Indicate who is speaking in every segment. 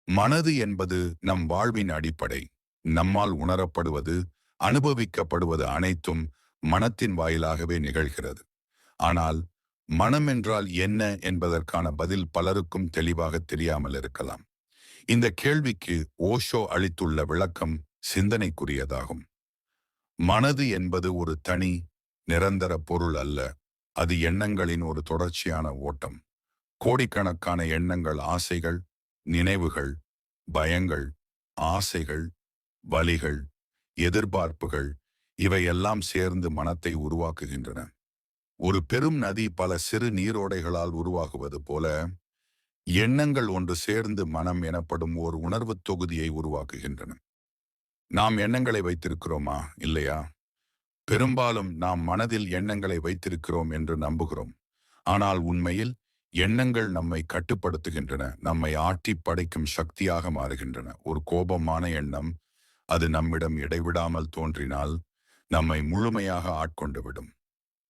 Speaker 1: மனது என்பது நம் வாழ்வின் அடிப்படை. நம்மால் உணரப்படுவது, அனுபவிக்கப்படுவது அனைத்தும் மனத்தின் வாயிலாகவே நிகழ்கிறது. ஆனால் மனம் என்றால் என்ன என்பதற்கான பதில் பலருக்கும் தெளிவாக தெரியாமல் இருக்கலாம். இந்த கேள்விக்கு ஓஷோ அளித்துள்ள விளக்கம் சிந்தனைக்குரியதாகும். மனது என்பது ஒரு தனி, நிரந்தர பொருள் அல்ல. அது எண்ணங்களின் ஒரு தொடர்ச்சியான ஓட்டம். கோடிக்கணக்கான எண்ணங்கள், ஆசைகள், நினைவுகள், பயங்கள், ஆசைகள், வலிகள், எதிர்பார்ப்புகள் இவையெல்லாம் சேர்ந்து மனத்தை உருவாக்குகின்றன. ஒரு பெரும் நதி பல சிறு நீரோடைகளால் உருவாகுவது போல, எண்ணங்கள் ஒன்று சேர்ந்து மனம் எனப்படும் ஓர் உணர்வுத் தொகுதியை உருவாக்குகின்றன. நாம் எண்ணங்களை வைத்திருக்கிறோமா, இல்லையா? பெரும்பாலும் நாம் மனதில் எண்ணங்களை வைத்திருக்கிறோம் என்று நம்புகிறோம். ஆனால் உண்மையில் எண்ணங்கள் நம்மை கட்டுப்படுத்துகின்றன, நம்மை ஆட்டி படைக்கும் சக்தியாக மாறுகின்றன. ஒரு கோபமான எண்ணம், அது நம்மிடம் இடைவிடாமல் தோன்றினால் நம்மை முழுமையாக ஆட்கொண்டு விடும்.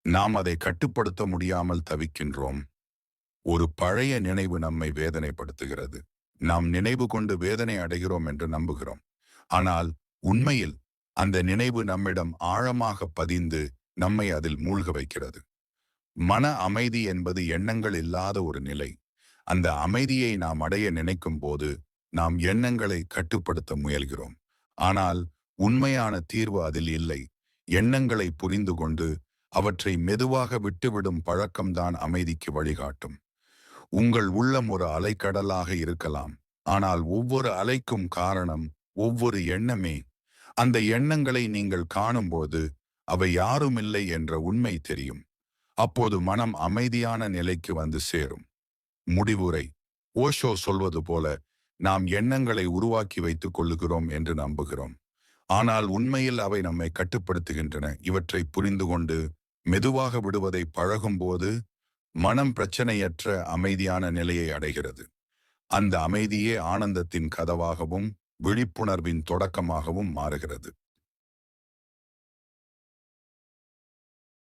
Speaker 1: நாம் அதை கட்டுப்படுத்த முடியாமல் தவிக்கின்றோம். ஒரு பழைய நினைவு நம்மை வேதனைப்படுத்துகிறது. நாம் நினைவு கொண்டு வேதனை அடைகிறோம் என்று நம்புகிறோம். ஆனால் உண்மையில் அந்த நினைவு நம்மிடம் ஆழமாக பதிந்து நம்மை அதில் மூழ்க வைக்கிறது. மன அமைதி என்பது எண்ணங்கள் இல்லாத ஒரு நிலை. அந்த அமைதியை நாம் அடைய நினைக்கும் போது நாம் எண்ணங்களை கட்டுப்படுத்த முயல்கிறோம். ஆனால் உண்மையான தீர்வு அதில் இல்லை. எண்ணங்களை புரிந்து கொண்டு அவற்றை மெதுவாக விட்டுவிடும் பழக்கம்தான் அமைதிக்கு வழிகாட்டும். உங்கள் உள்ளம் ஒரு அலைக்கடலாக இருக்கலாம். ஆனால் ஒவ்வொரு அலைக்கும் காரணம் ஒவ்வொரு எண்ணமே. அந்த எண்ணங்களை நீங்கள் காணும்போது அவை யாருமில்லை என்ற உண்மை தெரியும். அப்போது மனம் அமைதியான நிலைக்கு வந்து சேரும். முடிவுரை: ஓஷோ சொல்வது போல, நாம் எண்ணங்களை உருவாக்கி வைத்துக் கொள்ளுகிறோம் என்று நம்புகிறோம். ஆனால் உண்மையில் அவை நம்மை கட்டுப்படுத்துகின்றன. இவற்றை புரிந்து கொண்டு மெதுவாக விடுவதை பழகும்போது மனம் பிரச்சனையற்ற அமைதியான நிலையை அடைகிறது. அந்த அமைதியே ஆனந்தத்தின் கதவாகவும் விழிப்புணர்வின் தொடக்கமாகவும் மாறுகிறது.